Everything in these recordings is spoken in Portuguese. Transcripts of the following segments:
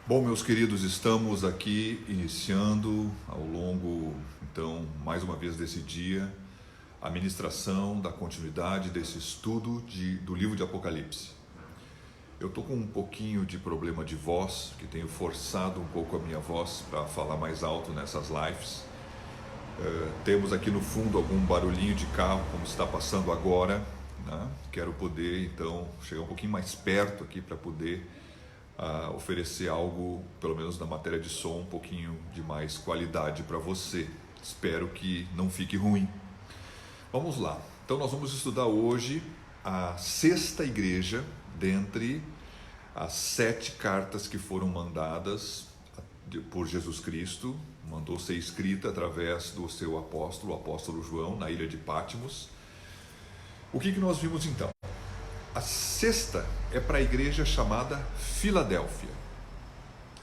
Bom, meus queridos, estamos aqui iniciando ao longo, então, mais uma vez desse dia, a ministração da continuidade desse estudo do livro de Apocalipse. Eu estou com um pouquinho de problema de voz, que tenho forçado um pouco a minha voz para falar mais alto nessas lives. Temos aqui no fundo algum barulhinho de carro, como está passando agora, né? Quero poder, então, chegar um pouquinho mais perto aqui para poder oferecer algo, pelo menos na matéria de som, um pouquinho de mais qualidade para você. Espero que não fique ruim. Vamos lá. Então nós vamos estudar hoje a sexta igreja dentre as 7 cartas que foram mandadas por Jesus Cristo. Mandou ser escrita através do seu apóstolo, o apóstolo João, na ilha de Patmos. O que nós vimos então? A sexta é para a igreja chamada Filadélfia.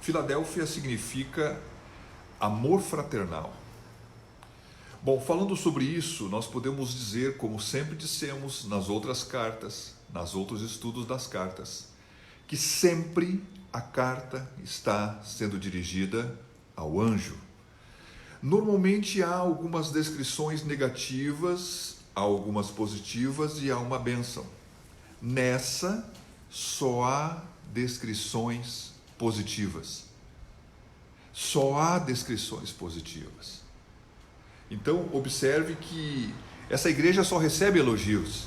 Filadélfia significa amor fraternal. Bom, falando sobre isso, nós podemos dizer, como sempre dissemos nas outras cartas, nos outros estudos das cartas, que sempre a carta está sendo dirigida ao anjo. Normalmente há algumas descrições negativas, há algumas positivas e há uma bênção. Nessa, só há descrições positivas. Só há descrições positivas. Então, observe que essa igreja só recebe elogios.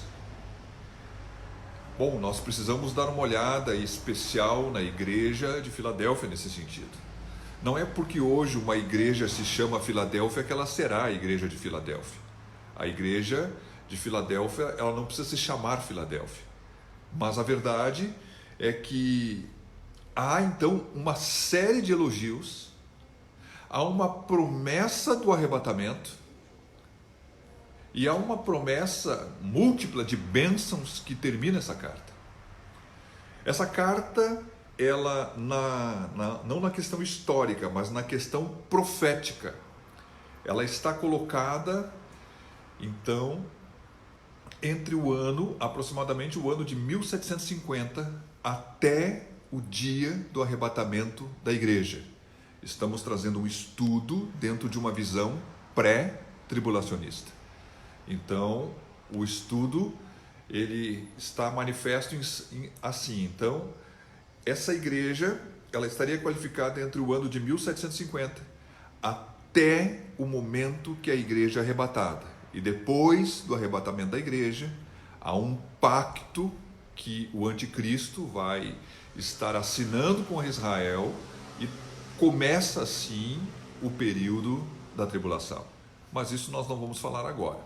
Bom, nós precisamos dar uma olhada especial na igreja de Filadélfia nesse sentido. Não é porque hoje uma igreja se chama Filadélfia que ela será a igreja de Filadélfia. A igreja de Filadélfia, ela não precisa se chamar Filadélfia. Mas a verdade é que há então uma série de elogios, há uma promessa do arrebatamento e há uma promessa múltipla de bênçãos que termina essa carta. Essa carta, ela não na questão histórica, mas na questão profética, ela está colocada então entre aproximadamente o ano de 1750 até o dia do arrebatamento da igreja. Estamos trazendo um estudo dentro de uma visão pré-tribulacionista. Então, o estudo, ele está manifesto assim. Então, essa igreja, ela estaria qualificada entre o ano de 1750 até o momento que a igreja é arrebatada. E depois do arrebatamento da igreja, há um pacto que o anticristo vai estar assinando com Israel e começa assim o período da tribulação. Mas isso nós não vamos falar agora.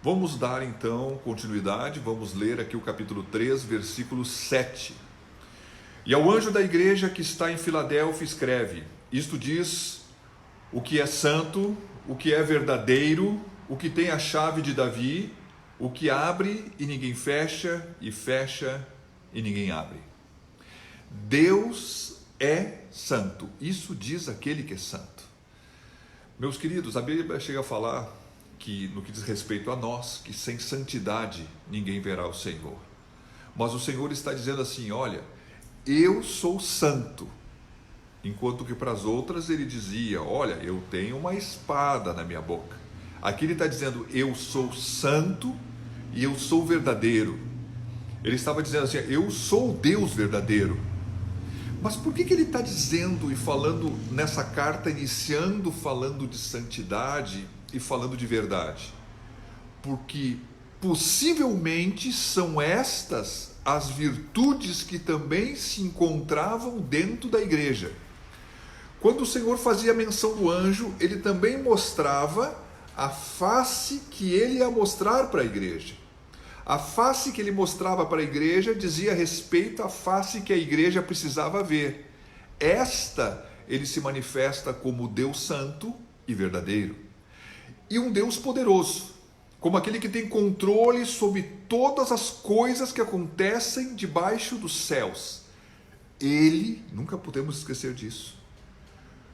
Vamos dar então continuidade, vamos ler aqui o capítulo 3, versículo 7. E ao anjo da igreja que está em Filadélfia escreve: isto diz o que é santo, o que é verdadeiro, o que tem a chave de Davi, o que abre e ninguém fecha, e fecha e ninguém abre. Deus é santo, isso diz aquele que é santo. Meus queridos, a Bíblia chega a falar que, no que diz respeito a nós, que sem santidade ninguém verá o Senhor. Mas o Senhor está dizendo assim: olha, eu sou santo. Enquanto que para as outras ele dizia: olha, eu tenho uma espada na minha boca. Aqui ele está dizendo: eu sou santo e eu sou verdadeiro. Ele estava dizendo assim: eu sou o Deus verdadeiro. Mas por que ele está dizendo e falando nessa carta, iniciando falando de santidade e falando de verdade? Porque possivelmente são estas as virtudes que também se encontravam dentro da igreja. Quando o Senhor fazia menção do anjo, ele também mostrava a face que ele ia mostrar para a igreja. A face que ele mostrava para a igreja dizia respeito à face que a igreja precisava ver. Esta, ele se manifesta como Deus santo e verdadeiro. E um Deus poderoso, como aquele que tem controle sobre todas as coisas que acontecem debaixo dos céus. Ele, nunca podemos esquecer disso,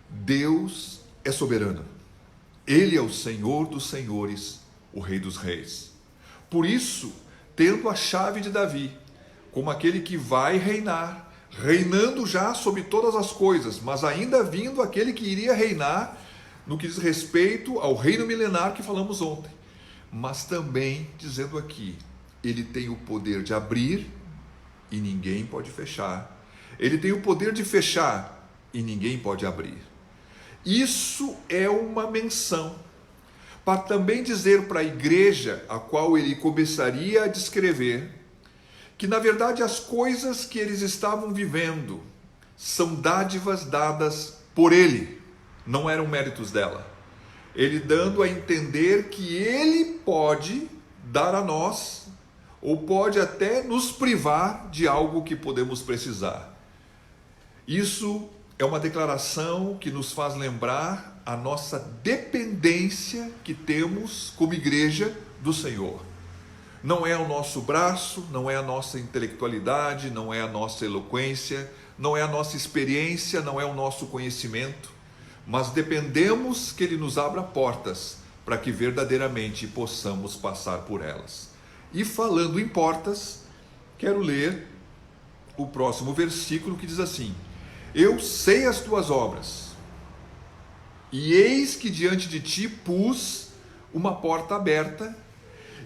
Deus é soberano. Ele é o Senhor dos senhores, o Rei dos reis. Por isso, tendo a chave de Davi, como aquele que vai reinar, reinando já sobre todas as coisas, mas ainda vindo aquele que iria reinar no que diz respeito ao reino milenar que falamos ontem. Mas também dizendo aqui, ele tem o poder de abrir e ninguém pode fechar. Ele tem o poder de fechar e ninguém pode abrir. Isso é uma menção para também dizer para a igreja a qual ele começaria a descrever que na verdade as coisas que eles estavam vivendo são dádivas dadas por ele, não eram méritos dela. Ele dando a entender que ele pode dar a nós, ou pode até nos privar de algo que podemos precisar. Isso é uma declaração que nos faz lembrar a nossa dependência que temos como igreja do Senhor. Não é o nosso braço, não é a nossa intelectualidade, não é a nossa eloquência, não é a nossa experiência, não é o nosso conhecimento, mas dependemos que Ele nos abra portas para que verdadeiramente possamos passar por elas. E falando em portas, quero ler o próximo versículo que diz assim: eu sei as tuas obras, e eis que diante de ti pus uma porta aberta,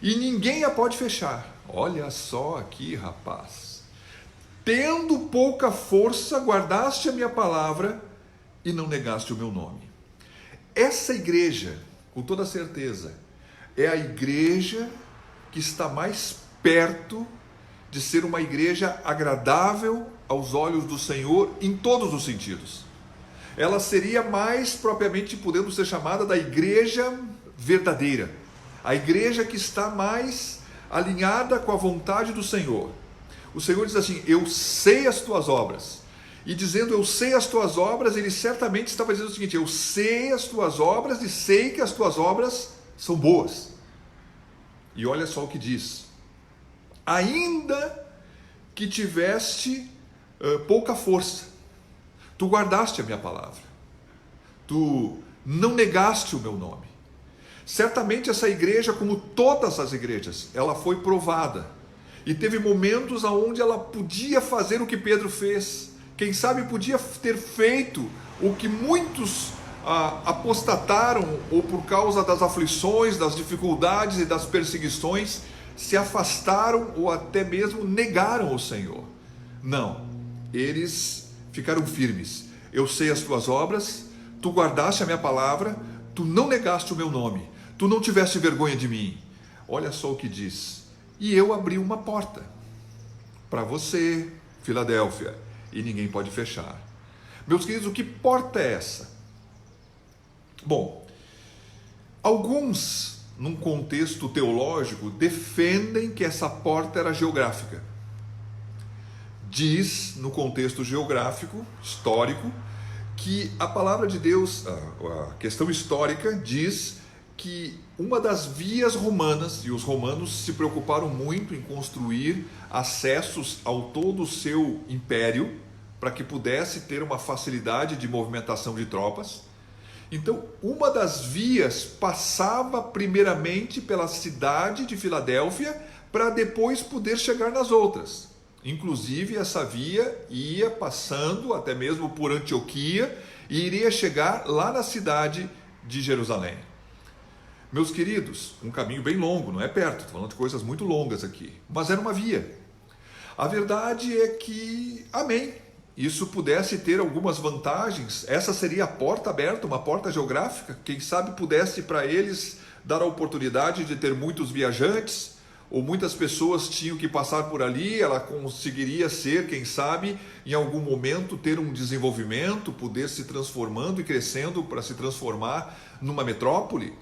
e ninguém a pode fechar. Olha só aqui, rapaz. Tendo pouca força, guardaste a minha palavra e não negaste o meu nome. Essa igreja, com toda certeza, é a igreja que está mais perto de ser uma igreja agradável aos olhos do Senhor em todos os sentidos. Ela seria mais propriamente podendo ser chamada da igreja verdadeira, a igreja que está mais alinhada com a vontade do Senhor. O Senhor diz assim: eu sei as tuas obras. E dizendo eu sei as tuas obras, ele certamente estava dizendo o seguinte: eu sei as tuas obras e sei que as tuas obras são boas. E olha só o que diz: ainda que tiveste pouca força, tu guardaste a minha palavra, tu não negaste o meu nome. Certamente essa igreja, como todas as igrejas, ela foi provada e teve momentos onde ela podia fazer o que Pedro fez. Quem sabe podia ter feito o que muitos apostataram, ou por causa das aflições, das dificuldades e das perseguições, se afastaram ou até mesmo negaram o Senhor. Não, eles ficaram firmes. Eu sei as tuas obras, tu guardaste a minha palavra, tu não negaste o meu nome, tu não tiveste vergonha de mim. Olha só o que diz: e eu abri uma porta para você, Filadélfia, e ninguém pode fechar. Meus queridos, o que porta é essa? Bom, alguns, num contexto teológico, defendem que essa porta era geográfica. Diz, no contexto geográfico, histórico, que a palavra de Deus, a questão histórica, diz que uma das vias romanas, e os romanos se preocuparam muito em construir acessos ao todo o seu império, para que pudesse ter uma facilidade de movimentação de tropas. Então, uma das vias passava primeiramente pela cidade de Filadélfia, para depois poder chegar nas outras. Inclusive, essa via ia passando até mesmo por Antioquia e iria chegar lá na cidade de Jerusalém. Meus queridos, um caminho bem longo, não é perto, estou falando de coisas muito longas aqui, mas era uma via. A verdade é que, amém, isso pudesse ter algumas vantagens. Essa seria a porta aberta, uma porta geográfica, quem sabe pudesse para eles dar a oportunidade de ter muitos viajantes, ou muitas pessoas tinham que passar por ali. Ela conseguiria ser, quem sabe, em algum momento ter um desenvolvimento, poder se transformando e crescendo para se transformar numa metrópole.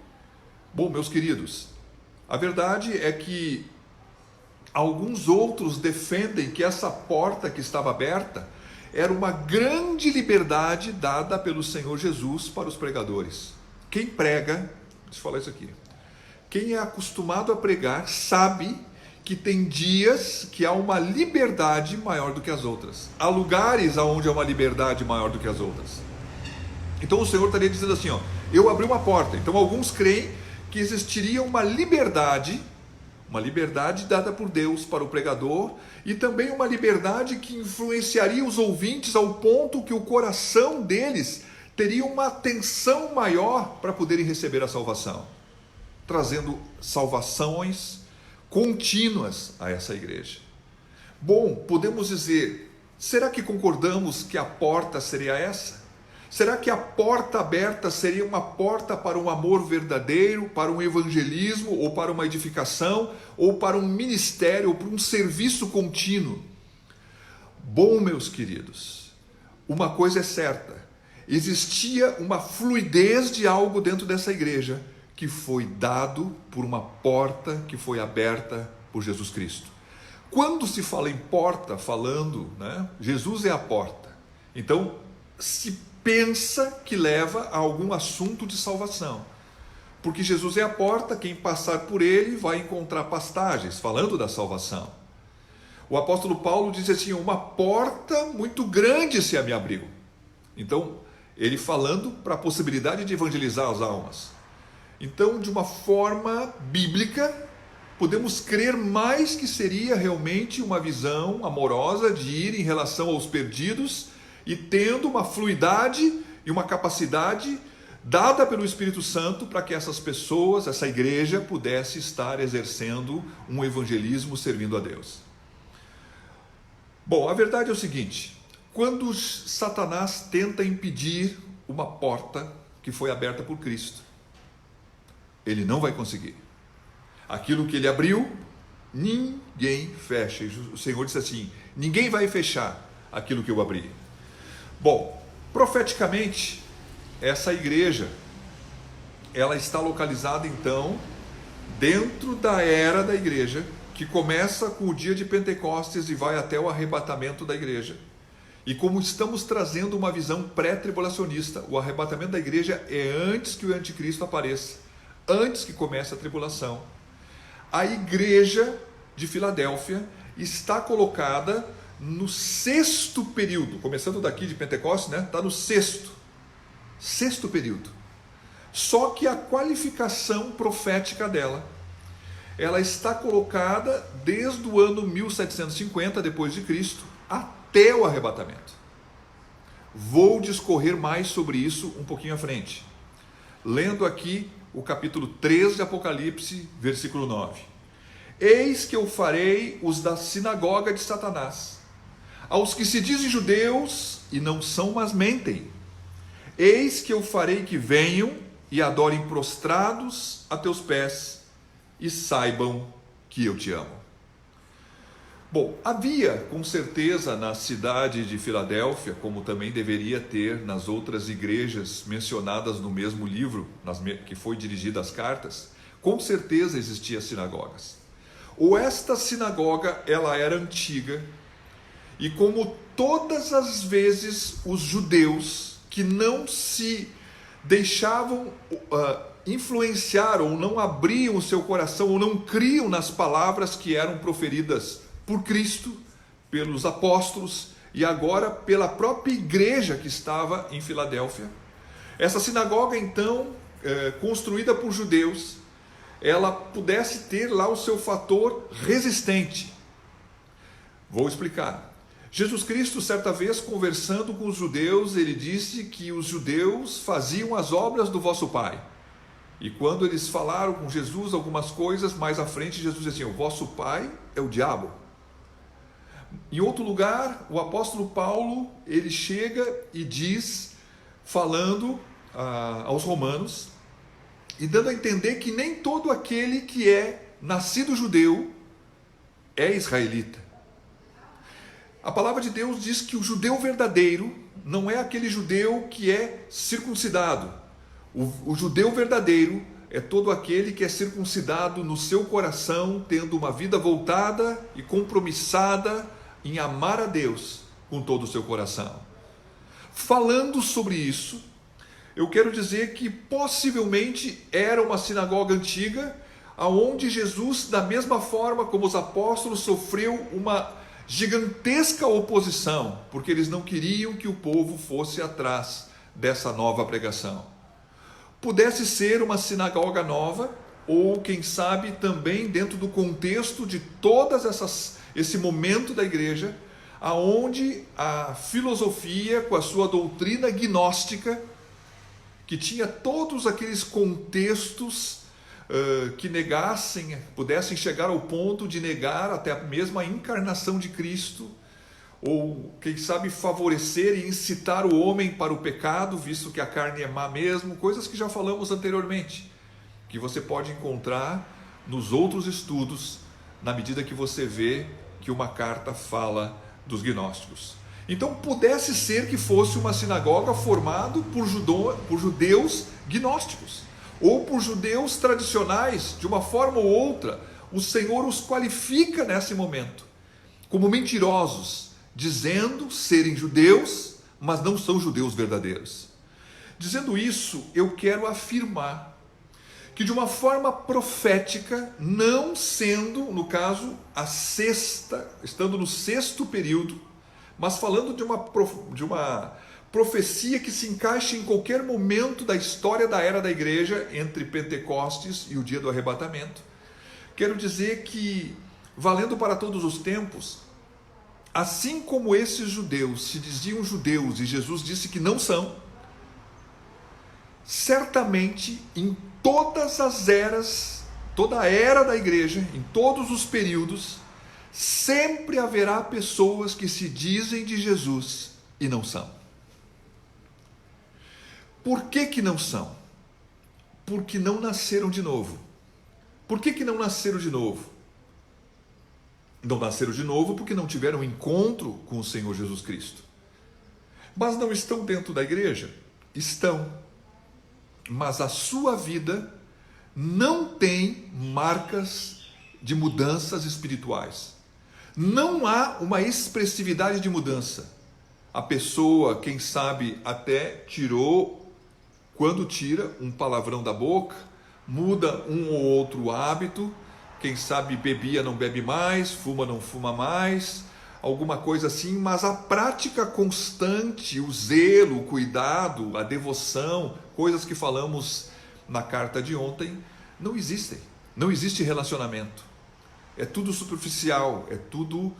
Bom, meus queridos, a verdade é que alguns outros defendem que essa porta que estava aberta era uma grande liberdade dada pelo Senhor Jesus para os pregadores. Quem prega, deixa eu falar isso aqui, quem é acostumado a pregar sabe que tem dias que há uma liberdade maior do que as outras. Há lugares onde há uma liberdade maior do que as outras. Então o Senhor estaria dizendo assim, ó, eu abri uma porta. Então alguns creem que existiria uma liberdade uma liberdade dada por Deus para o pregador e também uma liberdade que influenciaria os ouvintes ao ponto que o coração deles teria uma atenção maior para poderem receber a salvação, trazendo salvações contínuas a essa igreja. Bom, podemos dizer, será que concordamos que a porta seria essa? Será que a porta aberta seria uma porta para um amor verdadeiro, para um evangelismo, ou para uma edificação, ou para um ministério, ou para um serviço contínuo? Bom, meus queridos, uma coisa é certa, existia uma fluidez de algo dentro dessa igreja que foi dado por uma porta que foi aberta por Jesus Cristo. Quando se fala em porta, Jesus é a porta. Então, se pensa que leva a algum assunto de salvação. Porque Jesus é a porta, quem passar por ele vai encontrar pastagens, falando da salvação. O apóstolo Paulo diz assim, uma porta muito grande se me abriu. Então, ele falando para a possibilidade de evangelizar as almas. Então, de uma forma bíblica, podemos crer mais que seria realmente uma visão amorosa de ir em relação aos perdidos e tendo uma fluidade e uma capacidade dada pelo Espírito Santo para que essas pessoas, essa igreja, pudesse estar exercendo um evangelismo servindo a Deus. Bom, a verdade é o seguinte, quando Satanás tenta impedir uma porta que foi aberta por Cristo, ele não vai conseguir. Aquilo que ele abriu, ninguém fecha. O Senhor disse assim, ninguém vai fechar aquilo que eu abri. Bom, profeticamente, essa igreja, ela está localizada então dentro da era da igreja, que começa com o dia de Pentecostes e vai até o arrebatamento da igreja. E como estamos trazendo uma visão pré-tribulacionista, o arrebatamento da igreja é antes que o anticristo apareça, antes que comece a tribulação. A igreja de Filadélfia está colocada no 6º período, começando daqui de Pentecostes, está no sexto período. Só que a qualificação profética dela, ela está colocada desde o ano 1750 depois de Cristo até o arrebatamento. Vou discorrer mais sobre isso um pouquinho à frente. Lendo aqui o capítulo 3 de Apocalipse, versículo 9. Eis que eu farei os da sinagoga de Satanás, aos que se dizem judeus e não são, mas mentem. Eis que eu farei que venham e adorem prostrados a teus pés e saibam que eu te amo. Bom, havia com certeza na cidade de Filadélfia, como também deveria ter nas outras igrejas mencionadas no mesmo livro, que foi dirigida às cartas, com certeza existiam sinagogas. Ou esta sinagoga, ela era antiga, e como todas as vezes os judeus que não se deixavam influenciar, ou não abriam o seu coração, ou não criam nas palavras que eram proferidas por Cristo, pelos apóstolos e agora pela própria igreja que estava em Filadélfia. Essa sinagoga então, construída por judeus, ela pudesse ter lá o seu fator resistente. Vou explicar. Jesus Cristo, certa vez, conversando com os judeus, ele disse que os judeus faziam as obras do vosso pai. E quando eles falaram com Jesus algumas coisas, mais à frente Jesus disse assim, o vosso pai é o diabo. Em outro lugar, o apóstolo Paulo, ele chega e diz, falando aos romanos, e dando a entender que nem todo aquele que é nascido judeu é israelita. A palavra de Deus diz que o judeu verdadeiro não é aquele judeu que é circuncidado. O judeu verdadeiro é todo aquele que é circuncidado no seu coração, tendo uma vida voltada e compromissada em amar a Deus com todo o seu coração. Falando sobre isso, eu quero dizer que possivelmente era uma sinagoga antiga, aonde Jesus, da mesma forma como os apóstolos, sofreu uma gigantesca oposição, porque eles não queriam que o povo fosse atrás dessa nova pregação. Pudesse ser uma sinagoga nova, ou quem sabe também dentro do contexto de esse momento da igreja, aonde a filosofia com a sua doutrina gnóstica, que tinha todos aqueles contextos que pudessem chegar ao ponto de negar até mesmo a encarnação de Cristo, ou quem sabe favorecer e incitar o homem para o pecado, visto que a carne é má mesmo, coisas que já falamos anteriormente, que você pode encontrar nos outros estudos, na medida que você vê que uma carta fala dos gnósticos. Então pudesse ser que fosse uma sinagoga formada por judeus gnósticos, ou por judeus tradicionais. De uma forma ou outra, o Senhor os qualifica nesse momento como mentirosos, dizendo serem judeus, mas não são judeus verdadeiros. Dizendo isso, eu quero afirmar que de uma forma profética, não sendo, no caso, estando no sexto período, mas falando de uma profecia que se encaixa em qualquer momento da história da era da igreja, entre Pentecostes e o dia do arrebatamento, quero dizer que, valendo para todos os tempos, assim como esses judeus se diziam judeus e Jesus disse que não são, certamente em todas as eras, toda a era da igreja, em todos os períodos, sempre haverá pessoas que se dizem de Jesus e não são. Por que não são? Porque não nasceram de novo. Por que não nasceram de novo? Não nasceram de novo porque não tiveram encontro com o Senhor Jesus Cristo. Mas não estão dentro da igreja? Estão. Mas a sua vida não tem marcas de mudanças espirituais. Não há uma expressividade de mudança. A pessoa, quem sabe, até quando tira um palavrão da boca, muda um ou outro hábito, quem sabe bebia não bebe mais, fuma não fuma mais, alguma coisa assim, mas a prática constante, o zelo, o cuidado, a devoção, coisas que falamos na carta de ontem, não existem. Não existe relacionamento. É tudo superficial, é tudo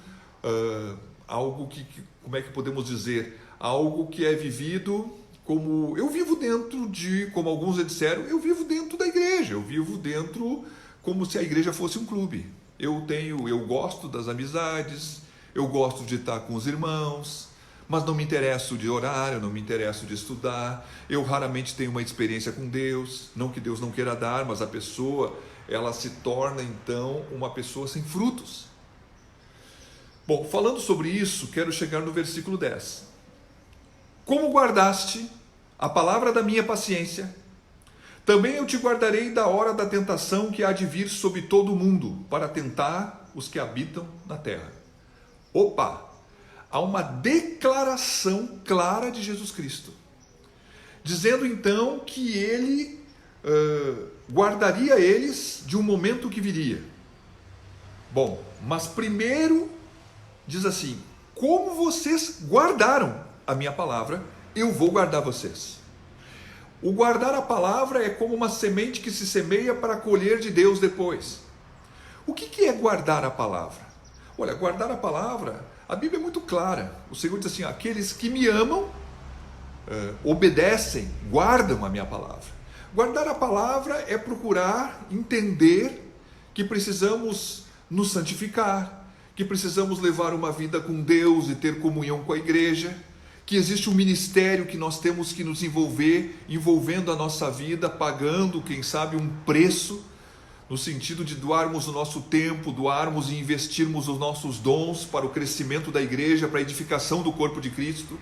algo que, como é que podemos dizer? Algo que é vivido como... Eu vivo dentro como alguns disseram, eu vivo dentro da igreja, eu vivo dentro como se a igreja fosse um clube. Eu gosto das amizades, eu gosto de estar com os irmãos, mas não me interesso de orar, eu não me interesso de estudar, eu raramente tenho uma experiência com Deus, não que Deus não queira dar, mas a pessoa, ela se torna então uma pessoa sem frutos. Bom, falando sobre isso, quero chegar no versículo 10. Como guardaste a palavra da minha paciência, também eu te guardarei da hora da tentação que há de vir sobre todo o mundo, para tentar os que habitam na terra. Opa! Há uma declaração clara de Jesus Cristo, dizendo então que ele guardaria eles de um momento que viria. Bom, mas primeiro diz assim: como vocês guardaram a minha palavra, eu vou guardar vocês. O guardar a palavra é como uma semente que se semeia para colher de Deus depois. O que é guardar a palavra? Olha, guardar a palavra, a Bíblia é muito clara. O Senhor diz assim: aqueles que me amam, obedecem, guardam a minha palavra. Guardar a palavra é procurar entender que precisamos nos santificar, que precisamos levar uma vida com Deus e ter comunhão com a igreja, que existe um ministério que nós temos que nos envolvendo a nossa vida, pagando, quem sabe, um preço, no sentido de doarmos o nosso tempo, doarmos e investirmos os nossos dons para o crescimento da igreja, para a edificação do corpo de Cristo,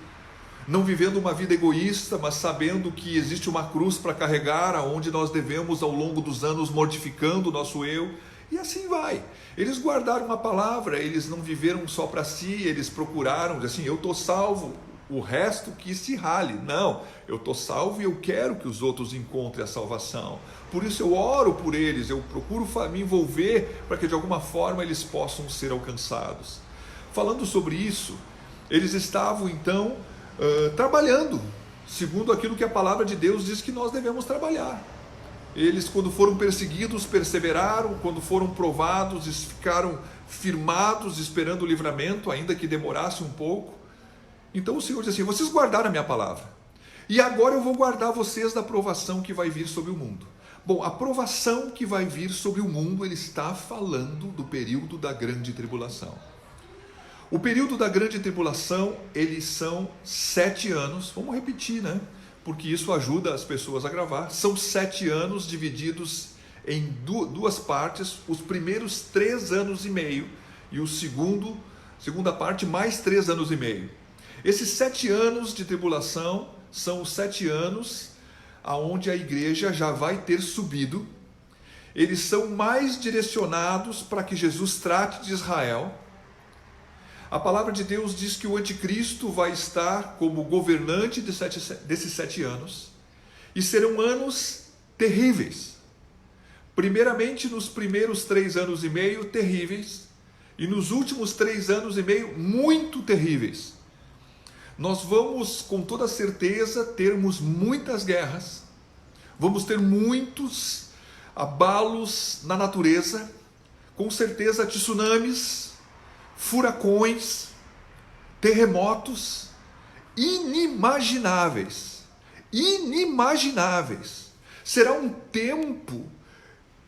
não vivendo uma vida egoísta, mas sabendo que existe uma cruz para carregar, aonde nós devemos ao longo dos anos mortificando o nosso eu, e assim vai. Eles guardaram a palavra, eles não viveram só para si, eles procuraram, assim, eu estou salvo, o resto que se rale. Não, eu estou salvo e eu quero que os outros encontrem a salvação. Por isso eu oro por eles, eu procuro me envolver para que de alguma forma eles possam ser alcançados. Falando sobre isso, eles estavam então trabalhando, segundo aquilo que a palavra de Deus diz que nós devemos trabalhar. Eles, quando foram perseguidos, perseveraram, quando foram provados, eles ficaram firmados, esperando o livramento, ainda que demorasse um pouco. Então o Senhor diz assim: vocês guardaram a minha palavra, e agora eu vou guardar vocês da provação que vai vir sobre o mundo. Bom, a provação que vai vir sobre o mundo, ele está falando do período da grande tribulação. O período da grande tribulação, eles são 7 anos, vamos repetir, né? Porque isso ajuda as pessoas a gravar. São 7 anos divididos em duas partes, os primeiros 3 anos e meio, e o segunda parte mais 3 anos e meio. Esses 7 anos de tribulação são os 7 anos aonde a igreja já vai ter subido. Eles são mais direcionados para que Jesus trate de Israel. A palavra de Deus diz que o anticristo vai estar como governante desses 7 anos, e serão anos terríveis. Primeiramente, nos primeiros 3 anos e meio, terríveis, e nos últimos 3 anos e meio, muito terríveis. Nós vamos, com toda certeza, termos muitas guerras, vamos ter muitos abalos na natureza, com certeza tsunamis, furacões, terremotos inimagináveis. Será um tempo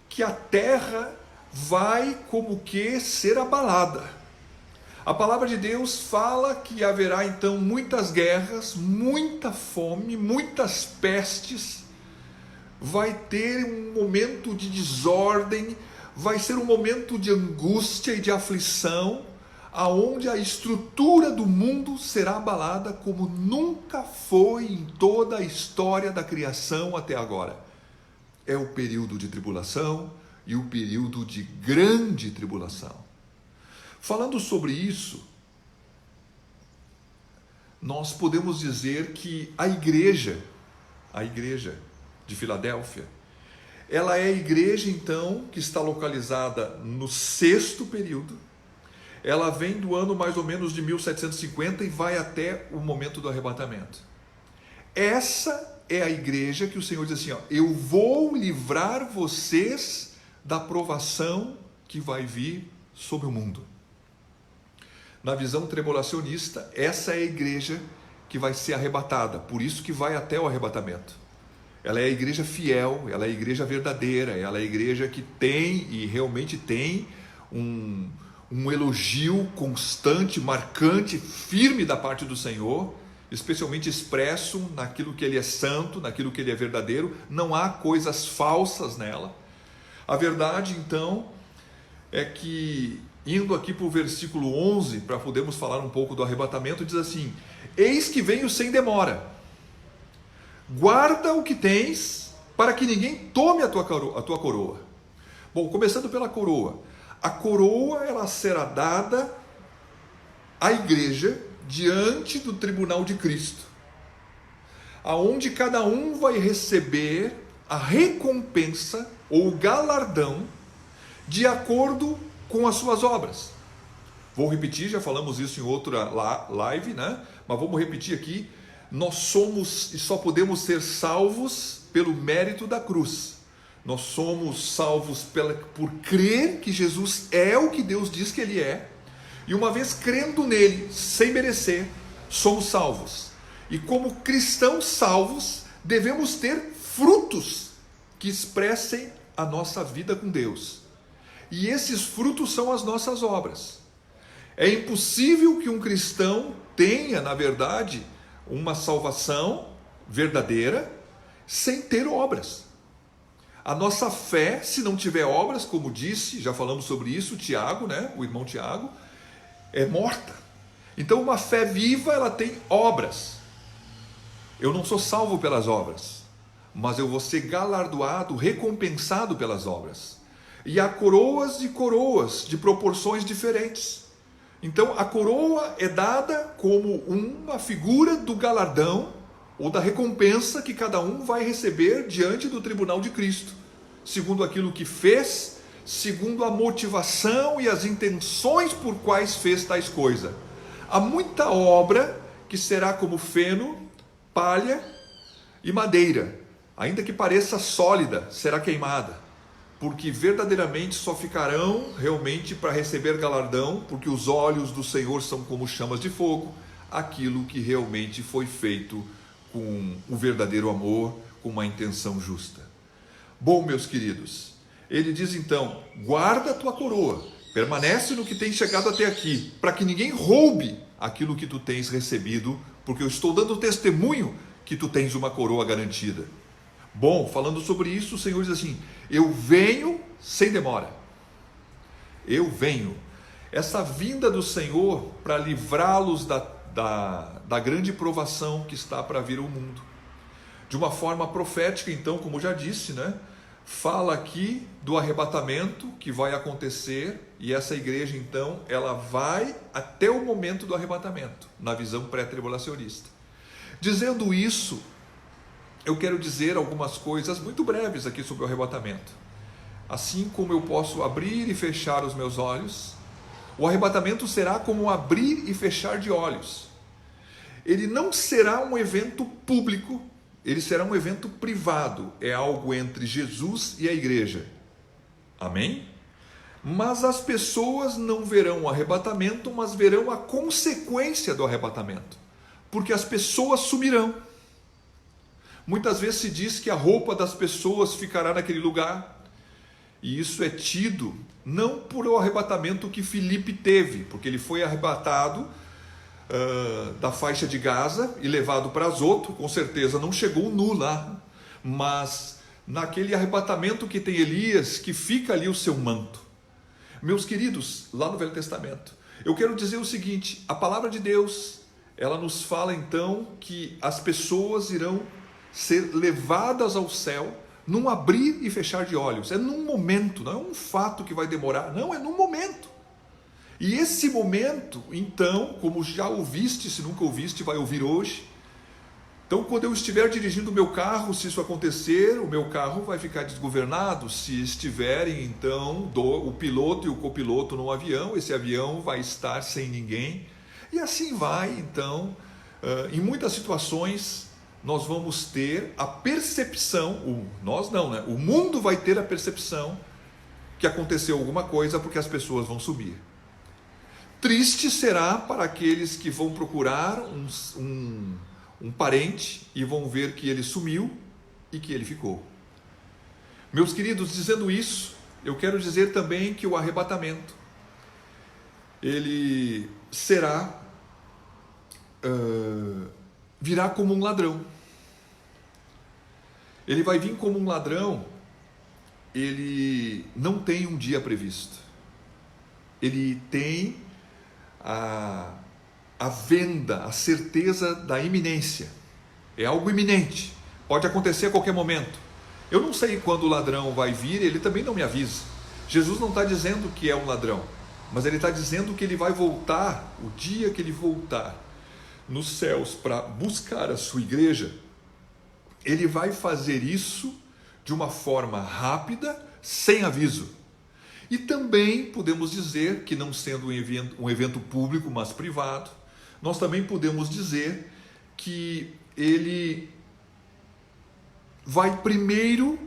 que a terra vai como que ser abalada. A palavra de Deus fala que haverá então muitas guerras, muita fome, muitas pestes, vai ter um momento de desordem, vai ser um momento de angústia e de aflição, aonde a estrutura do mundo será abalada como nunca foi em toda a história da criação até agora. É o período de tribulação e o período de grande tribulação. Falando sobre isso, nós podemos dizer que a igreja de Filadélfia, ela é a igreja então que está localizada no 6º período. Ela vem do ano mais ou menos de 1750 e vai até o momento do arrebatamento. Essa é a igreja que o Senhor diz assim: ó, eu vou livrar vocês da provação que vai vir sobre o mundo. Na visão tribulacionista, essa é a igreja que vai ser arrebatada, por isso que vai até o arrebatamento. Ela é a igreja fiel, ela é a igreja verdadeira, ela é a igreja que tem e realmente tem um elogio constante, marcante, firme da parte do Senhor, especialmente expresso naquilo que Ele é santo, naquilo que Ele é verdadeiro. Não há coisas falsas nela. A verdade, então, é que, indo aqui para o versículo 11, para podermos falar um pouco do arrebatamento, diz assim: eis que venho sem demora, guarda o que tens, para que ninguém tome a tua coroa. Bom, começando pela coroa. A coroa, ela será dada à igreja diante do tribunal de Cristo, aonde cada um vai receber a recompensa ou o galardão de acordo com as suas obras. Vou repetir, já falamos isso em outra live, né? Mas vamos repetir aqui. Nós somos e só podemos ser salvos pelo mérito da cruz. Nós somos salvos por crer que Jesus é o que Deus diz que Ele é. E uma vez crendo nele, sem merecer, somos salvos. E como cristãos salvos, devemos ter frutos que expressem a nossa vida com Deus. E esses frutos são as nossas obras. É impossível que um cristão tenha, na verdade, uma salvação verdadeira sem ter obras. A nossa fé, se não tiver obras, como disse, já falamos sobre isso, Tiago, né? O irmão Tiago, é morta. Então uma fé viva, ela tem obras. Eu não sou salvo pelas obras, mas eu vou ser galardoado, recompensado pelas obras. E há coroas de proporções diferentes. Então a coroa é dada como uma figura do galardão ou da recompensa que cada um vai receber diante do tribunal de Cristo, segundo aquilo que fez, segundo a motivação e as intenções por quais fez tais coisas. Há muita obra que será como feno, palha e madeira, ainda que pareça sólida, será queimada, porque verdadeiramente só ficarão realmente para receber galardão, porque os olhos do Senhor são como chamas de fogo, aquilo que realmente foi feito com o verdadeiro amor, com uma intenção justa. Bom, meus queridos, ele diz então: guarda a tua coroa, permanece no que tem chegado até aqui, para que ninguém roube aquilo que tu tens recebido, porque eu estou dando testemunho que tu tens uma coroa garantida. Bom, falando sobre isso, o Senhor diz assim: eu venho sem demora. Eu venho. Essa vinda do Senhor para livrá-los da grande provação que está para vir ao mundo. De uma forma profética, então, como já disse, né? Fala aqui do arrebatamento que vai acontecer, e essa igreja, então, ela vai até o momento do arrebatamento, na visão pré-tribulacionista. Dizendo isso, eu quero dizer algumas coisas muito breves aqui sobre o arrebatamento. Assim como eu posso abrir e fechar os meus olhos, o arrebatamento será como um abrir e fechar de olhos. Ele não será um evento público, ele será um evento privado, é algo entre Jesus e a igreja. Amém? Mas as pessoas não verão o arrebatamento, mas verão a consequência do arrebatamento, porque as pessoas sumirão. Muitas vezes se diz que a roupa das pessoas ficará naquele lugar, e isso é tido não por o arrebatamento que Filipe teve, porque ele foi arrebatado da faixa de Gaza e levado para Azoto, com certeza não chegou nu lá, mas naquele arrebatamento que tem Elias, que fica ali o seu manto. Meus queridos, lá no Velho Testamento, eu quero dizer o seguinte: a palavra de Deus, ela nos fala então que as pessoas irão ser levadas ao céu num abrir e fechar de olhos. É num momento, não é um fato que vai demorar, não, é num momento. E esse momento, então, como já ouviste, se nunca ouviste, vai ouvir hoje. Então, quando eu estiver dirigindo o meu carro, se isso acontecer, o meu carro vai ficar desgovernado. Se estiverem, então, o piloto e o copiloto no avião, esse avião vai estar sem ninguém. E assim vai, então, em muitas situações, nós vamos ter a percepção, nós não, né? O mundo vai ter a percepção que aconteceu alguma coisa, porque as pessoas vão subir. Triste será para aqueles que vão procurar um parente e vão ver que ele sumiu e que ele ficou. Meus queridos, dizendo isso, eu quero dizer também que o arrebatamento, ele virá como um ladrão. Ele vai vir como um ladrão, ele não tem um dia previsto. Ele tem a venda, a certeza da iminência. É algo iminente, pode acontecer a qualquer momento. Eu não sei quando o ladrão vai vir, ele também não me avisa. Jesus não está dizendo que é um ladrão, mas ele está dizendo que ele vai voltar, o dia que ele voltar nos céus para buscar a sua igreja, ele vai fazer isso de uma forma rápida, sem aviso. E também podemos dizer que, não sendo um evento público, mas privado, nós também podemos dizer que ele vai primeiro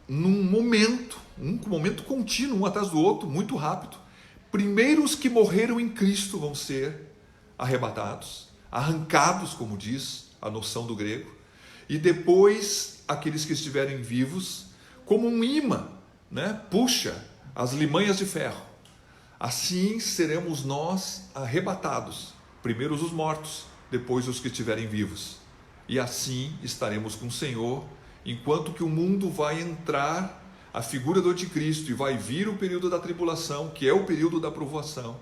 num momento, um momento contínuo, um atrás do outro, muito rápido. Primeiro os que morreram em Cristo vão ser arrebatados, arrancados, como diz a noção do grego, e depois aqueles que estiverem vivos, como um imã, né, puxa as limanhas de ferro. Assim seremos nós arrebatados, primeiro os mortos, depois os que estiverem vivos. E assim estaremos com o Senhor, enquanto que o mundo vai entrar a figura do anticristo e vai vir o período da tribulação, que é o período da provação.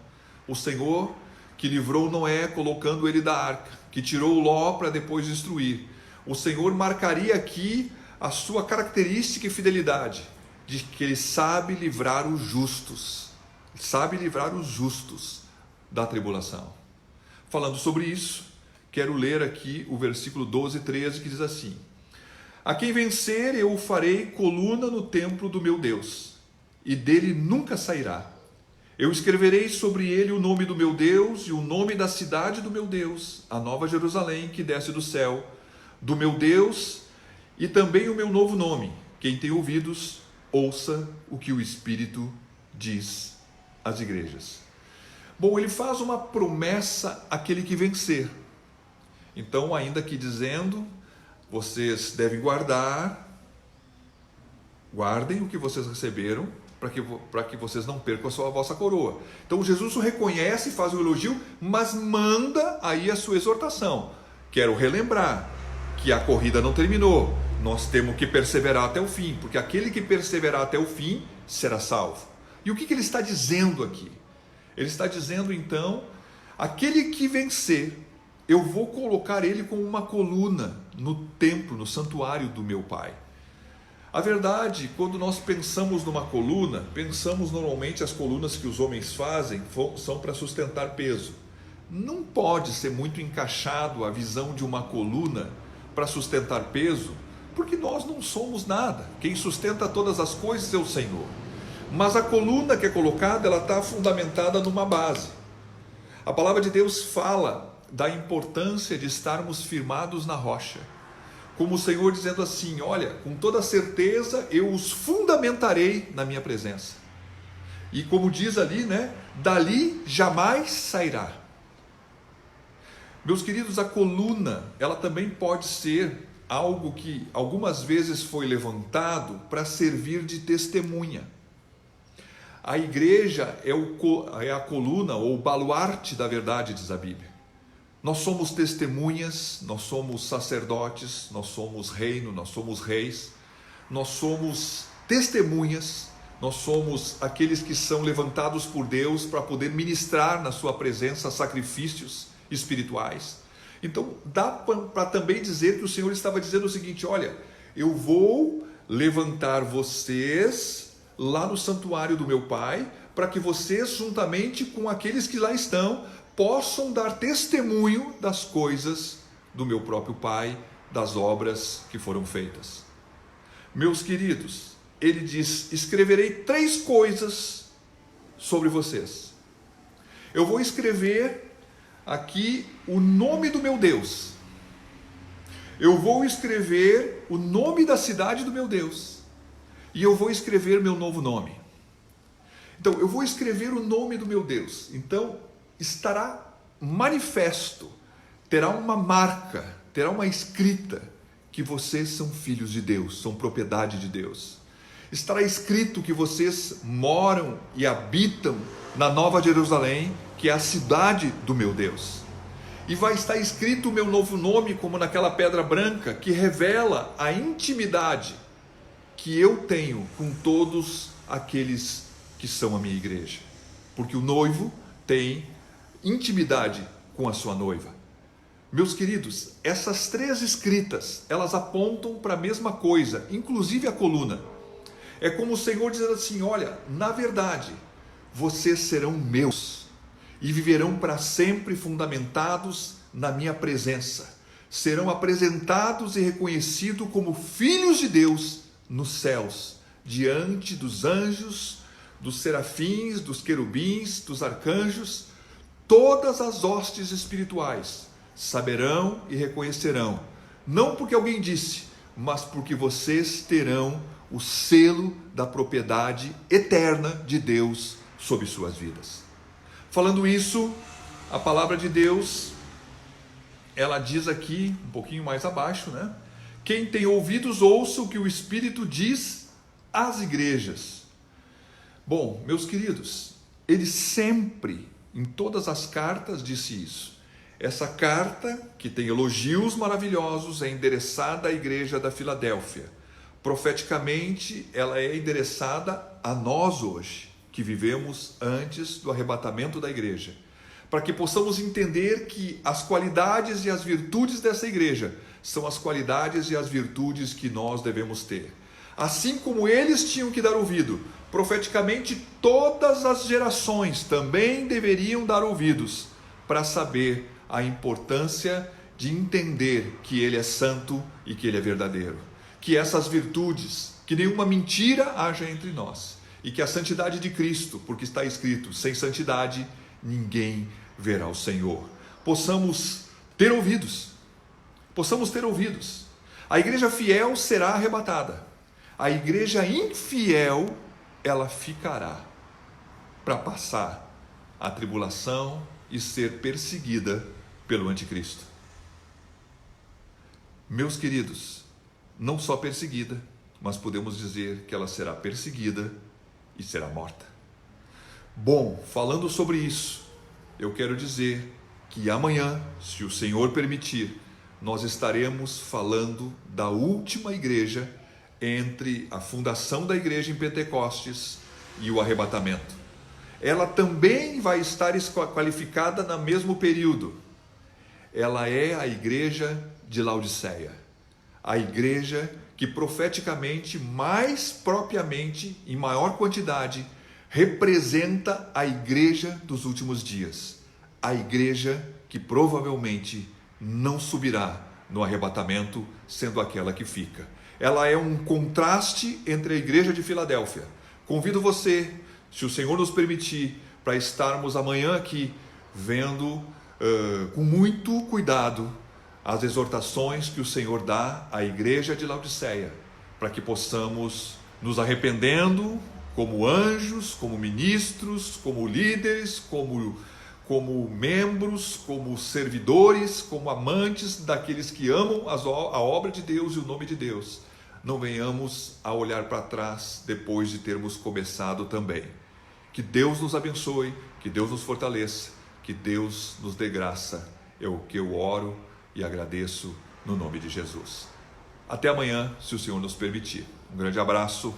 O Senhor que livrou Noé colocando ele da arca, que tirou Ló para depois destruir. O Senhor marcaria aqui a sua característica e fidelidade, de que ele sabe livrar os justos, da tribulação. Falando sobre isso, quero ler aqui o versículo 12 e 13, que diz assim: a quem vencer eu o farei coluna no templo do meu Deus, e dele nunca sairá. Eu escreverei sobre ele o nome do meu Deus e o nome da cidade do meu Deus, a nova Jerusalém que desce do céu, do meu Deus, e também o meu novo nome. Quem tem ouvidos, ouça o que o Espírito diz às igrejas. Bom, ele faz uma promessa àquele que vencer. Então, ainda que dizendo, vocês devem guardem o que vocês receberam, para que vocês não percam a vossa coroa. Então, Jesus o reconhece, faz o elogio, mas manda aí a sua exortação. Quero relembrar que a corrida não terminou. Nós temos que perseverar até o fim, porque aquele que perseverar até o fim será salvo. E o que ele está dizendo aqui? Ele está dizendo, então, aquele que vencer, eu vou colocar ele como uma coluna no templo, no santuário do meu Pai. A verdade, quando nós pensamos numa coluna, pensamos normalmente as colunas que os homens fazem são para sustentar peso. Não pode ser muito encaixado a visão de uma coluna para sustentar peso, porque nós não somos nada. Quem sustenta todas as coisas é o Senhor. Mas a coluna que é colocada, ela está fundamentada numa base. A palavra de Deus fala da importância de estarmos firmados na rocha. Como o Senhor dizendo assim, olha, com toda certeza eu os fundamentarei na minha presença. E como diz ali, dali jamais sairá. Meus queridos, a coluna, ela também pode ser algo que algumas vezes foi levantado para servir de testemunha. A igreja é a coluna ou o baluarte da verdade, diz a Bíblia. Nós somos testemunhas, nós somos sacerdotes, nós somos reino, nós somos reis, nós somos testemunhas, nós somos aqueles que são levantados por Deus para poder ministrar na sua presença sacrifícios espirituais. Então dá para também dizer que o Senhor estava dizendo o seguinte, olha, eu vou levantar vocês lá no santuário do meu Pai, para que vocês, juntamente com aqueles que lá estão, possam dar testemunho das coisas do meu próprio Pai, das obras que foram feitas. Meus queridos, ele diz, escreverei 3 coisas sobre vocês. Eu vou escrever aqui o nome do meu Deus. Eu vou escrever o nome da cidade do meu Deus. E eu vou escrever meu novo nome. Então, eu vou escrever o nome do meu Deus. Então, estará manifesto, terá uma marca, terá uma escrita, que vocês são filhos de Deus, são propriedade de Deus. Estará escrito que vocês moram e habitam na Nova Jerusalém, que é a cidade do meu Deus. E vai estar escrito o meu novo nome, como naquela pedra branca, que revela a intimidade que eu tenho com todos aqueles que são a minha igreja. Porque o noivo tem intimidade com a sua noiva. Meus queridos, essas 3 escritas, elas apontam para a mesma coisa, inclusive a coluna. É como o Senhor dizendo assim, olha, na verdade, vocês serão meus e viverão para sempre fundamentados na minha presença. Serão apresentados e reconhecidos como filhos de Deus nos céus, diante dos anjos, dos serafins, dos querubins, dos arcanjos. Todas as hostes espirituais saberão e reconhecerão, não porque alguém disse, mas porque vocês terão o selo da propriedade eterna de Deus sobre suas vidas. Falando isso, a palavra de Deus, ela diz aqui, um pouquinho mais abaixo, quem tem ouvidos, ouça o que o Espírito diz às igrejas. Bom, meus queridos, ele sempre, em todas as cartas, disse isso. Essa carta, que tem elogios maravilhosos, é endereçada à igreja da Filadélfia. Profeticamente, ela é endereçada a nós hoje, que vivemos antes do arrebatamento da igreja, para que possamos entender que as qualidades e as virtudes dessa igreja são as qualidades e as virtudes que nós devemos ter. Assim como eles tinham que dar ouvido, profeticamente todas as gerações também deveriam dar ouvidos para saber a importância de entender que Ele é santo e que Ele é verdadeiro. Que essas virtudes, que nenhuma mentira haja entre nós, e que a santidade de Cristo, porque está escrito, sem santidade ninguém verá o Senhor. Possamos ter ouvidos, A igreja fiel será arrebatada. A igreja infiel, ela ficará para passar a tribulação e ser perseguida pelo anticristo. Meus queridos, não só perseguida, mas podemos dizer que ela será perseguida e será morta. Bom, falando sobre isso, eu quero dizer que amanhã, se o Senhor permitir, nós estaremos falando da última igreja entre a fundação da igreja em Pentecostes e o arrebatamento. Ela também vai estar qualificada no mesmo período. Ela é a igreja de Laodiceia, a igreja que profeticamente, mais propriamente, em maior quantidade, representa a igreja dos últimos dias, a igreja que provavelmente não subirá no arrebatamento, sendo aquela que fica. Ela é um contraste entre a igreja de Filadélfia. Convido você, se o Senhor nos permitir, para estarmos amanhã aqui vendo com muito cuidado as exortações que o Senhor dá à igreja de Laodiceia, para que possamos nos arrependendo como anjos, como ministros, como líderes, como membros, como servidores, como amantes daqueles que amam a obra de Deus e o nome de Deus, não venhamos a olhar para trás depois de termos começado também. Que Deus nos abençoe, que Deus nos fortaleça, que Deus nos dê graça. É o que eu oro e agradeço no nome de Jesus. Até amanhã, se o Senhor nos permitir. Um grande abraço.